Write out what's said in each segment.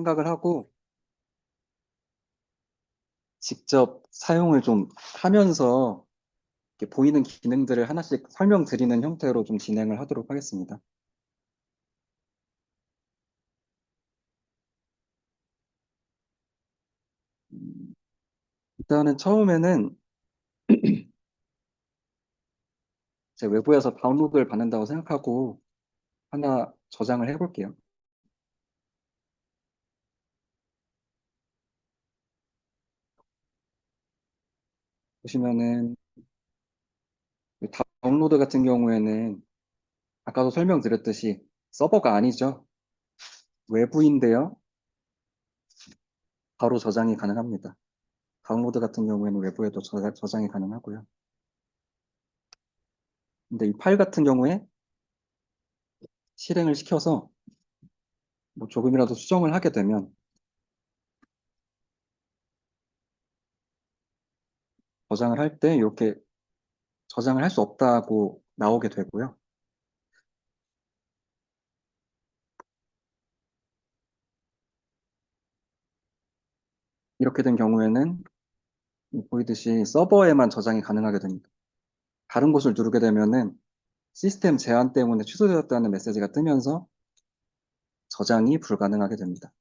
생각을 하고 직접 사용을 좀 하면서 이렇게 보이는 기능들을 하나씩 설명드리는 형태로 좀 진행을 하도록 하겠습니다. 음, 일단은 처음에는 제 외부에서 다운로드를 받는다고 생각하고 하나 저장을 해볼게요. 보시면은 이 다운로드 같은 경우에는 아까도 설명드렸듯이 서버가 아니죠. 외부인데요. 바로 저장이 가능합니다. 다운로드 같은 경우에는 외부에도 저장이 가능하고요. 근데 이 파일 같은 경우에 실행을 시켜서 뭐 조금이라도 수정을 하게 되면 저장을 할 때 이렇게 저장을 할 수 없다고 나오게 되고요. 이렇게 된 경우에는 보이듯이 서버에만 저장이 가능하게 됩니다. 다른 곳을 누르게 되면은 시스템 제한 때문에 취소되었다는 메시지가 뜨면서 저장이 불가능하게 됩니다.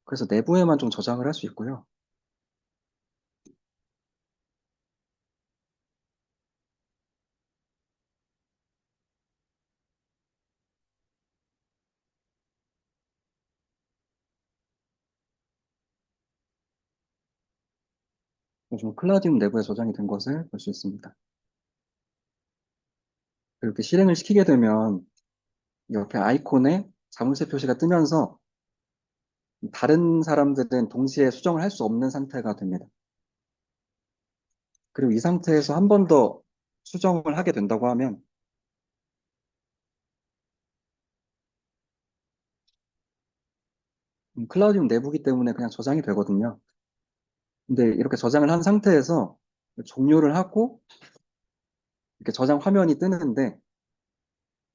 그래서 내부에만 좀 저장을 할 수 있고요. 좀 클라우디움 내부에 저장이 된 것을 볼 수 있습니다. 이렇게 실행을 시키게 되면 이렇게 아이콘에 자물쇠 표시가 뜨면서 다른 사람들은 동시에 수정을 할 수 없는 상태가 됩니다. 그리고 이 상태에서 한 번 더 수정을 하게 된다고 하면 클라우디움 내부기 때문에 그냥 저장이 되거든요. 근데 이렇게 저장을 한 상태에서 종료를 하고 이렇게 저장 화면이 뜨는데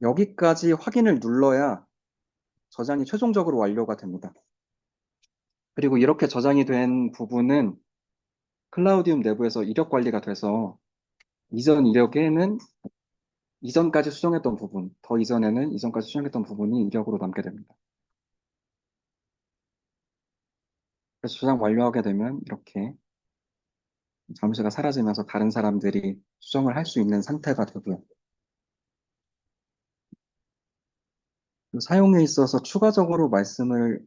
여기까지 확인을 눌러야 저장이 최종적으로 완료가 됩니다. 그리고 이렇게 저장이 된 부분은 클라우디움 내부에서 이력 관리가 돼서 이전 이력에는 이전까지 수정했던 부분, 더 이전에는 이전까지 수정했던 부분이 이력으로 남게 됩니다. 그래서 저장 완료하게 되면 이렇게 잠수가 사라지면서 다른 사람들이 수정을 할 수 있는 상태가 되고요. 그 사용에 있어서 추가적으로 말씀을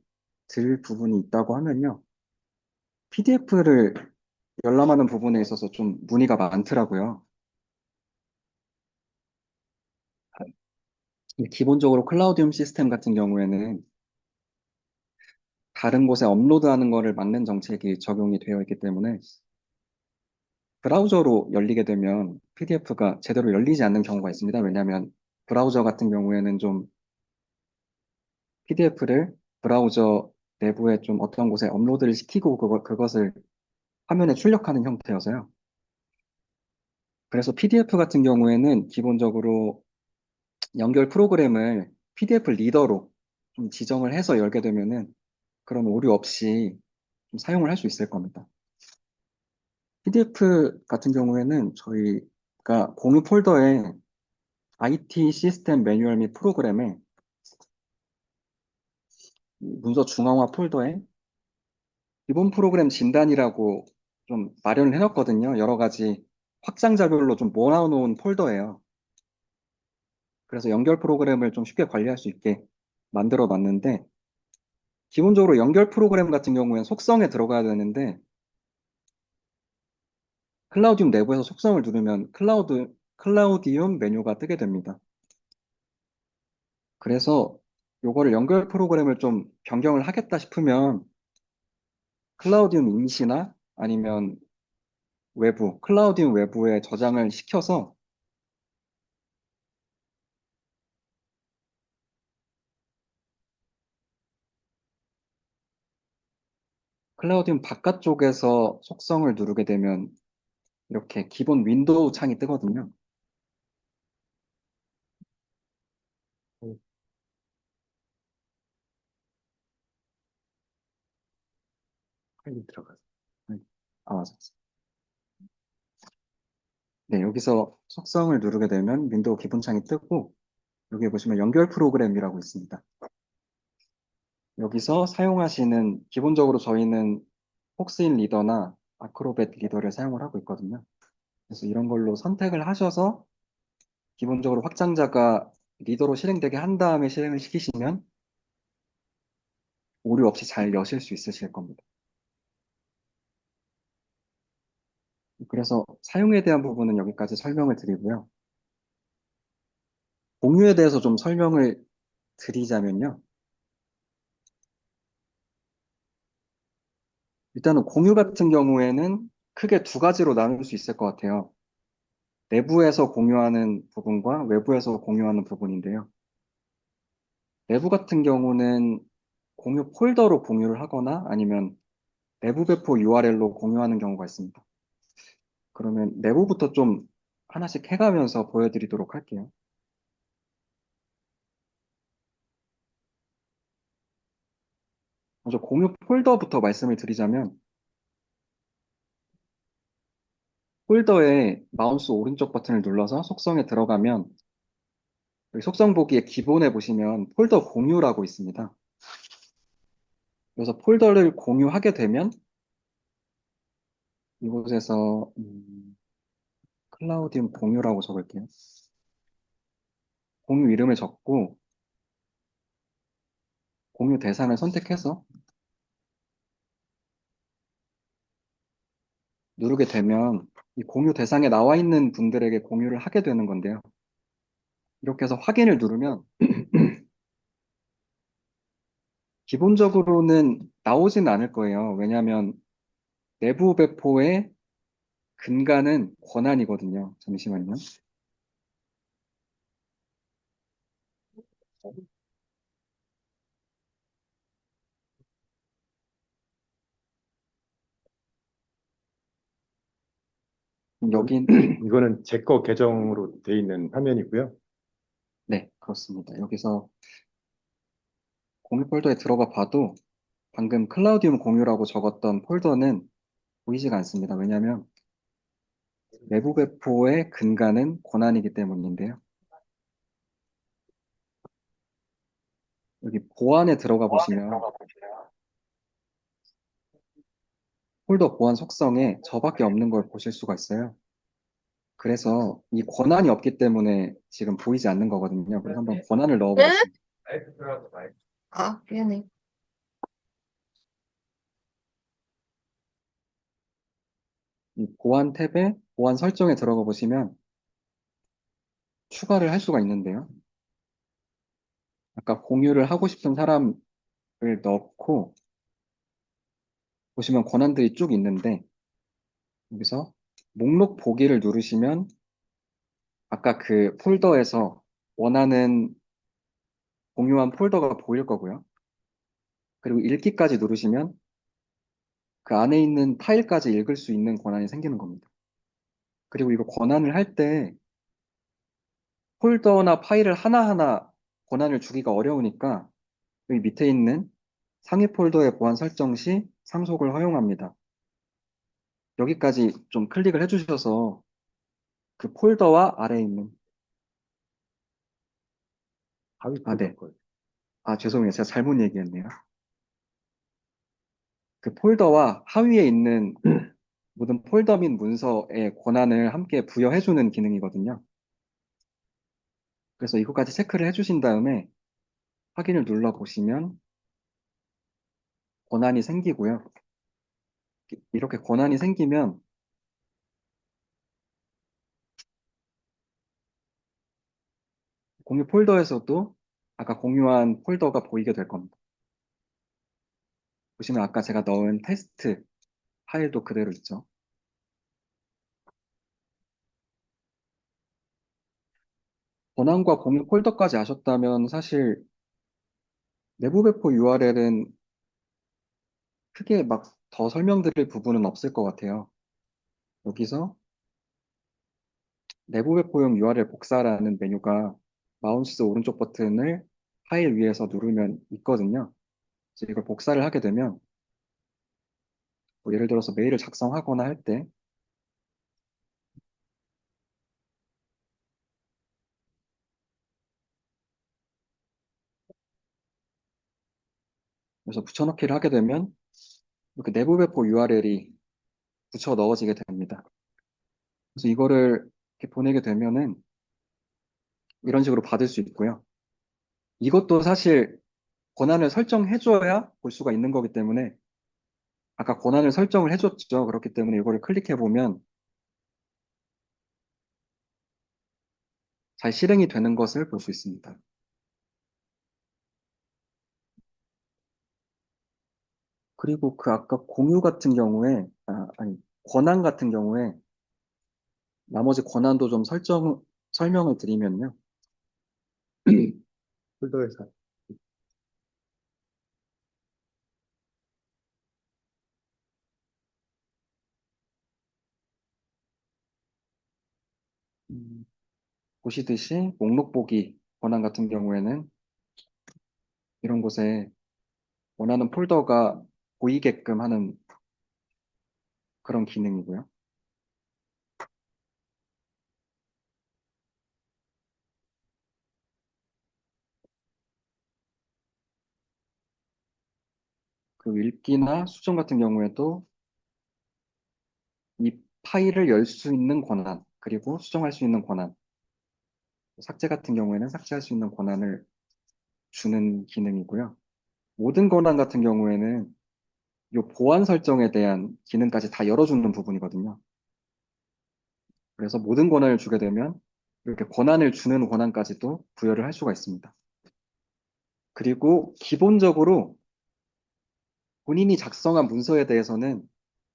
드릴 부분이 있다고 하면요. PDF를 열람하는 부분에 있어서 좀 문의가 많더라고요. 기본적으로 클라우디움 시스템 같은 경우에는 다른 곳에 업로드하는 거를 막는 정책이 적용이 되어 있기 때문에 브라우저로 열리게 되면 PDF가 제대로 열리지 않는 경우가 있습니다. 왜냐하면 브라우저 같은 경우에는 좀 PDF를 브라우저 내부에 좀 어떤 곳에 업로드를 시키고 그것을 화면에 출력하는 형태여서요. 그래서 PDF 같은 경우에는 기본적으로 연결 프로그램을 PDF 리더로 좀 지정을 해서 열게 되면은 그런 오류 없이 좀 사용을 할 수 있을 겁니다. PDF 같은 경우에는 저희가 공유 폴더에 IT 시스템 매뉴얼 및 프로그램에 문서 중앙화 폴더에 기본 프로그램 진단이라고 좀 마련을 해놨거든요. 여러 가지 확장자별로 좀 모아놓은 폴더예요. 그래서 연결 프로그램을 좀 쉽게 관리할 수 있게 만들어 놨는데 기본적으로 연결 프로그램 같은 경우에는 속성에 들어가야 되는데 클라우디움 내부에서 속성을 누르면 클라우디움 메뉴가 뜨게 됩니다. 그래서 요거를 연결 프로그램을 좀 변경을 하겠다 싶으면 클라우디움 임시나 아니면 클라우디움 외부에 저장을 시켜서 클라우디움 바깥쪽에서 속성을 누르게 되면 이렇게 기본 윈도우 창이 뜨거든요. 파일이 들어가서. 네. 아, 맞아. 네, 여기서 속성을 누르게 되면 윈도우 기본창이 뜨고, 여기 보시면 연결 프로그램이라고 있습니다. 여기서 사용하시는, 기본적으로 저희는 폭스인 리더나 아크로벳 리더를 사용을 하고 있거든요. 그래서 이런 걸로 선택을 하셔서 기본적으로 확장자가 리더로 실행되게 한 다음에 실행을 시키시면 오류 없이 잘 여실 수 있으실 겁니다. 그래서 사용에 대한 부분은 여기까지 설명을 드리고요. 공유에 대해서 좀 설명을 드리자면요. 일단은 공유 같은 경우에는 크게 두 가지로 나눌 수 있을 것 같아요. 내부에서 공유하는 부분과 외부에서 공유하는 부분인데요. 내부 같은 경우는 공유 폴더로 공유를 하거나 아니면 내부 배포 URL로 공유하는 경우가 있습니다. 그러면 내부부터 좀 하나씩 해가면서 보여드리도록 할게요. 먼저 공유 폴더부터 말씀을 드리자면 폴더에 마우스 오른쪽 버튼을 눌러서 속성에 들어가면 여기 속성 보기에 기본에 보시면 폴더 공유라고 있습니다. 그래서 폴더를 공유하게 되면 이곳에서 클라우디움 공유라고 적을게요. 공유 이름을 적고 공유 대상을 선택해서 누르게 되면 이 공유 대상에 나와 있는 분들에게 공유를 하게 되는 건데요. 이렇게 해서 확인을 누르면 기본적으로는 나오진 않을 거예요. 왜냐하면 내부 배포의 근간은 권한이거든요. 잠시만요. 이건, 여긴, 이거는 제 거 계정으로 돼 있는 화면이고요. 네, 그렇습니다. 여기서 공유 폴더에 들어가 봐도 방금 클라우디움 공유라고 적었던 폴더는 보이지가 않습니다. 왜냐하면 내부 배포의 근간은 권한이기 때문인데요. 여기 보안에 들어가 보시면 폴더 보안 속성에 저밖에 없는 걸 보실 수가 있어요. 그래서 이 권한이 없기 때문에 지금 보이지 않는 거거든요. 그래서 한번 권한을 네? 넣어보겠습니다. 아, 미안해. 이 보안 탭에 보안 설정에 들어가 보시면 추가를 할 수가 있는데요. 아까 공유를 하고 싶은 사람을 넣고 보시면 권한들이 쭉 있는데 여기서 목록 보기를 누르시면 아까 그 폴더에서 원하는 공유한 폴더가 보일 거고요. 그리고 읽기까지 누르시면 그 안에 있는 파일까지 읽을 수 있는 권한이 생기는 겁니다. 그리고 이거 권한을 할 때 폴더나 파일을 하나하나 권한을 주기가 어려우니까 여기 밑에 있는 상위 폴더의 보안 설정 시 상속을 허용합니다. 여기까지 좀 클릭을 해주셔서 그 폴더와 아래에 있는, 하위 아, 폴더 네. 거. 아, 죄송해요. 제가 잘못 얘기했네요. 그 폴더와 하위에 있는 모든 폴더 및 문서의 권한을 함께 부여해주는 기능이거든요. 그래서 이것까지 체크를 해주신 다음에 확인을 눌러보시면 권한이 생기고요. 이렇게 권한이 생기면 공유 폴더에서도 아까 공유한 폴더가 보이게 될 겁니다. 보시면 아까 제가 넣은 테스트 파일도 그대로 있죠. 권한과 공유 폴더까지 아셨다면 사실 내부 배포 URL은 크게 막 더 설명드릴 부분은 없을 것 같아요. 여기서 내부 배포용 URL 복사라는 메뉴가 마우스 오른쪽 버튼을 파일 위에서 누르면 있거든요. 그래서 이걸 복사를 하게 되면 뭐 예를 들어서 메일을 작성하거나 할 때, 그래서 붙여넣기를 하게 되면 이렇게 내부 배포 URL이 붙여 넣어지게 됩니다. 그래서 이거를 이렇게 보내게 되면은 이런 식으로 받을 수 있고요. 이것도 사실 권한을 설정해줘야 볼 수가 있는 거기 때문에 아까 권한을 설정을 해줬죠. 그렇기 때문에 이거를 클릭해 보면 잘 실행이 되는 것을 볼 수 있습니다. 그리고 그 아까 공유 같은 경우에, 아니, 권한 같은 경우에 나머지 권한도 좀 설명을 드리면요. 폴더에서 음, 보시듯이 목록 보기 권한 같은 경우에는 이런 곳에 원하는 폴더가 보이게끔 하는 그런 기능이고요. 그 읽기나 수정 같은 경우에도 이 파일을 열 수 있는 권한, 그리고 수정할 수 있는 권한, 삭제 같은 경우에는 삭제할 수 있는 권한을 주는 기능이고요. 모든 권한 같은 경우에는 이 보안 설정에 대한 기능까지 다 열어주는 부분이거든요. 그래서 모든 권한을 주게 되면 이렇게 권한을 주는 권한까지도 부여를 할 수가 있습니다. 그리고 기본적으로 본인이 작성한 문서에 대해서는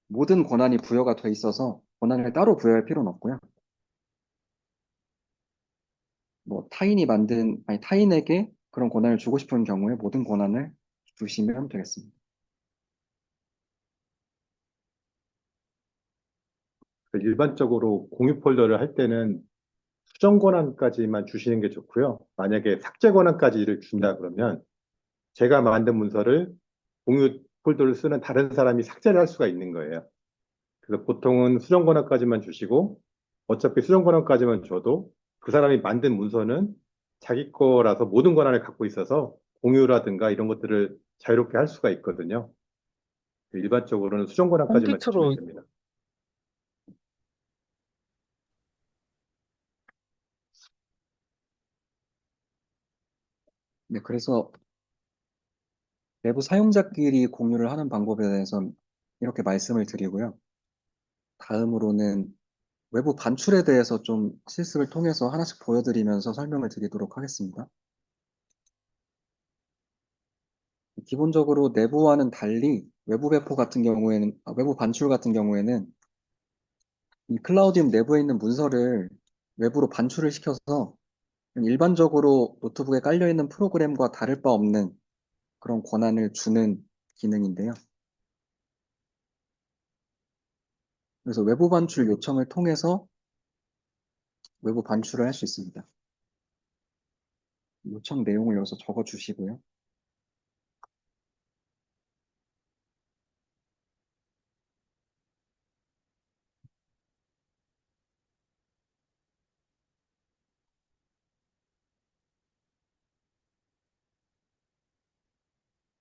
모든 권한이 부여가 돼 있어서 권한을 따로 부여할 필요는 없고요. 뭐 타인에게 그런 권한을 주고 싶은 경우에 모든 권한을 주시면 되겠습니다. 일반적으로 공유 폴더를 할 때는 수정 권한까지만 주시는 게 좋고요. 만약에 삭제 권한까지를 준다 그러면 제가 만든 문서를 공유 폴더를 쓰는 다른 사람이 삭제를 할 수가 있는 거예요. 그래서 보통은 수정 권한까지만 주시고 어차피 수정 권한까지만 줘도 그 사람이 만든 문서는 자기 거라서 모든 권한을 갖고 있어서 공유라든가 이런 것들을 자유롭게 할 수가 있거든요. 일반적으로는 수정 권한까지만 주시면 컴퓨터로 됩니다. 네, 그래서 내부 사용자끼리 공유를 하는 방법에 대해서 이렇게 말씀을 드리고요. 다음으로는 외부 반출에 대해서 좀 실습을 통해서 하나씩 보여드리면서 설명을 드리도록 하겠습니다. 기본적으로 내부와는 달리 외부 배포 같은 경우에는, 외부 반출 같은 경우에는 이 클라우디움 내부에 있는 문서를 외부로 반출을 시켜서 일반적으로 노트북에 깔려있는 프로그램과 다를 바 없는 그런 권한을 주는 기능인데요. 그래서 외부 반출 요청을 통해서 외부 반출을 할 수 있습니다. 요청 내용을 여기서 적어 주시고요.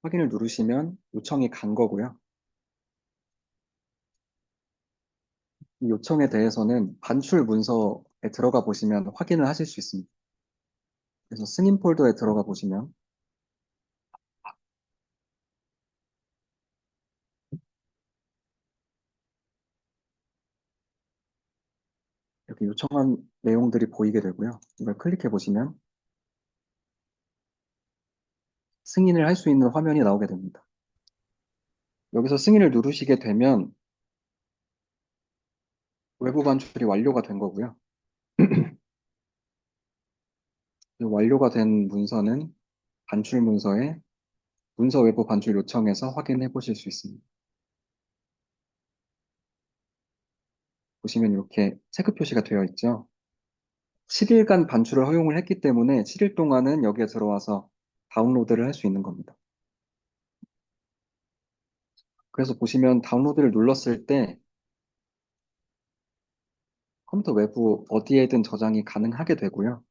확인을 누르시면 요청이 간 거고요. 이 요청에 대해서는 반출 문서에 들어가 보시면 확인을 하실 수 있습니다. 그래서 승인 폴더에 들어가 보시면 이렇게 요청한 내용들이 보이게 되고요. 이걸 클릭해 보시면 승인을 할 수 있는 화면이 나오게 됩니다. 여기서 승인을 누르시게 되면 외부 반출이 완료가 된 거고요. 이 완료가 된 문서는 반출 문서에 문서 외부 반출 요청해서 확인해 보실 수 있습니다. 보시면 이렇게 체크 표시가 되어 있죠. 7일간 반출을 허용을 했기 때문에 7일 동안은 여기에 들어와서 다운로드를 할 수 있는 겁니다. 그래서 보시면 다운로드를 눌렀을 때 컴퓨터 외부 어디에든 저장이 가능하게 되고요.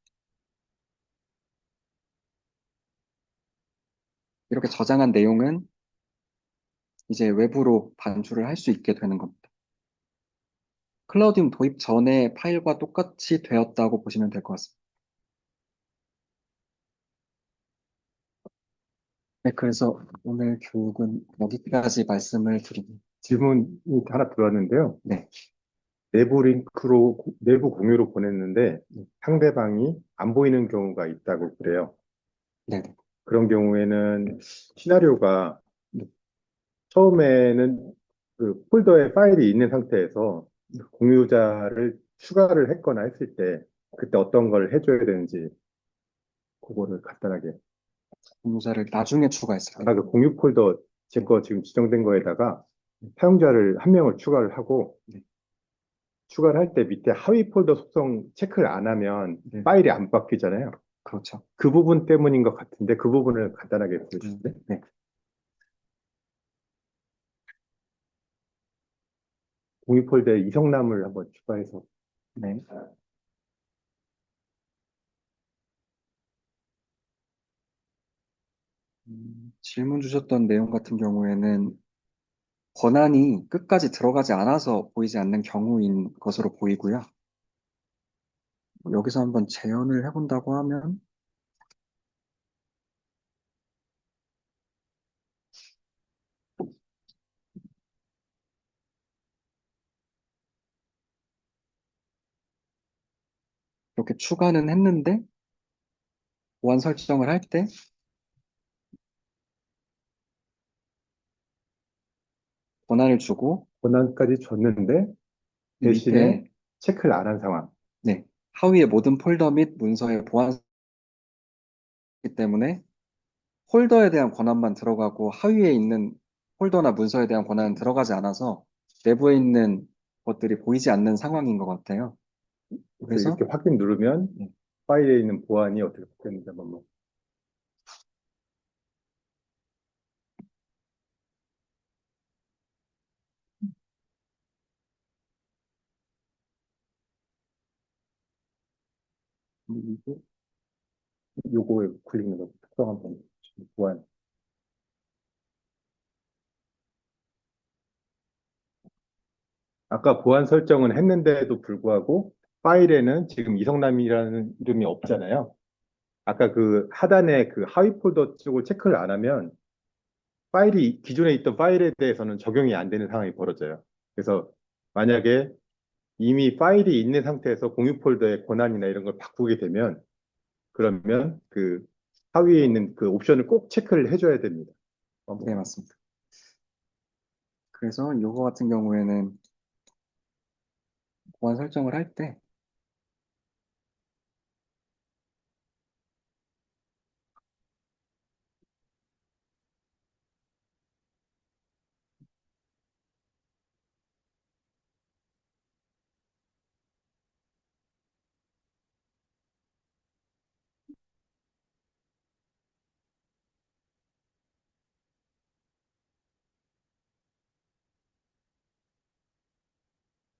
이렇게 저장한 내용은 이제 외부로 반출을 할 수 있게 되는 겁니다. 클라우디움 도입 전에 파일과 똑같이 되었다고 보시면 될 것 같습니다. 네, 그래서 오늘 교육은 여기까지 말씀을 드립니다. 질문이 하나 들어왔는데요. 네, 내부 링크로, 내부 공유로 보냈는데 상대방이 안 보이는 경우가 있다고 그래요. 네, 네. 그런 경우에는 시나리오가 처음에는 그 폴더에 파일이 있는 상태에서 공유자를 추가를 했거나 했을 때 그때 어떤 걸 해줘야 되는지 그거를 간단하게. 공유자를 나중에 추가했을 때. 아까 그 공유 폴더 제 거 지금 지정된 거에다가 사용자를 한 명을 추가를 하고 네, 추가를 할 때 밑에 하위 폴더 속성 체크를 안 하면 네, 파일이 안 바뀌잖아요. 그렇죠. 그 부분 때문인 것 같은데 그 부분을 간단하게 보여주실래요? 네, 공유 폴더에 이성남을 한번 추가해서. 네. 질문 주셨던 내용 같은 경우에는 권한이 끝까지 들어가지 않아서 보이지 않는 경우인 것으로 보이고요. 여기서 한번 재현을 해본다고 하면 이렇게 추가는 했는데 보안 설정을 할 때 권한을 주고 권한까지 줬는데 이 대신에 밑에 체크를 안 한 상황. 네, 하위의 모든 폴더 및 문서의 보안이기 때문에 폴더에 대한 권한만 들어가고 하위에 있는 폴더나 문서에 대한 권한은 들어가지 않아서 내부에 있는 것들이 보이지 않는 상황인 것 같아요. 그래서 그래서 이렇게 확인 누르면 네, 파일에 있는 보안이 어떻게 바뀌었는지 한번 뭐. 그리고 요거에 클릭 눌러서 특성 한번 보안. 아까 보안 설정은 했는데도 불구하고 파일에는 지금 이성남이라는 이름이 없잖아요. 아까 그 하단에 그 하위 폴더 쪽을 체크를 안 하면 파일이 기존에 있던 파일에 대해서는 적용이 안 되는 상황이 벌어져요. 그래서 만약에 이미 파일이 있는 상태에서 공유 폴더의 권한이나 이런 걸 바꾸게 되면 그러면 그 하위에 있는 그 옵션을 꼭 체크를 해줘야 됩니다. 네, 맞습니다. 그래서 이거 같은 경우에는 보안 설정을 할 때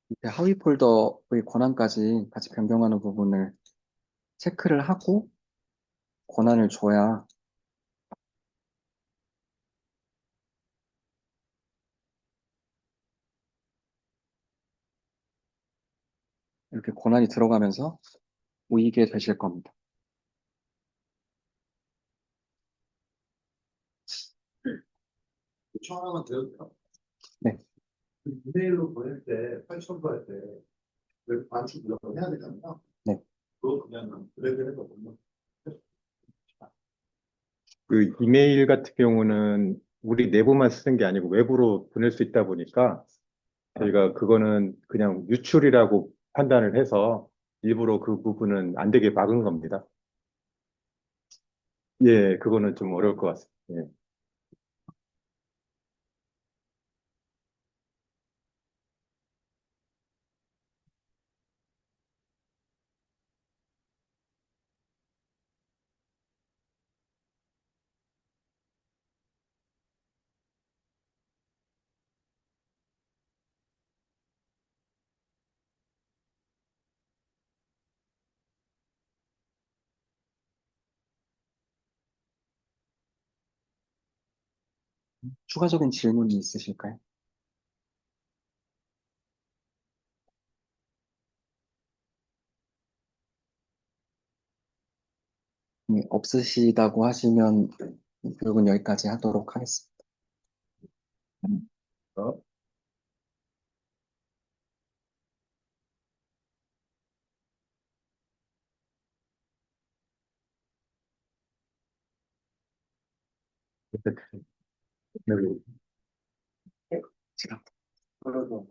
밑에 하위 폴더의 권한까지 같이 변경하는 부분을 체크를 하고 권한을 줘야 이렇게 권한이 들어가면서 보이게 되실 겁니다. 요청 하나만 드려도 네, 그 이메일로 보낼 때, 파일 첨부할 때, 왜 반축 무조건 해야 되잖아요. 네. 그거 그냥 드래그 해서 보면 그 이메일 같은 경우는 우리 내부만 쓰는 게 아니고 외부로 보낼 수 있다 보니까 저희가 그거는 그냥 유출이라고 판단을 해서 일부러 그 부분은 안 되게 막은 겁니다. 예, 그거는 좀 어려울 것 같습니다. 예. 추가적인 질문이 있으실까요? 네, 없으시다고 하시면 교육은 여기까지 하도록 하겠습니다. 어? 네. 제가 그래서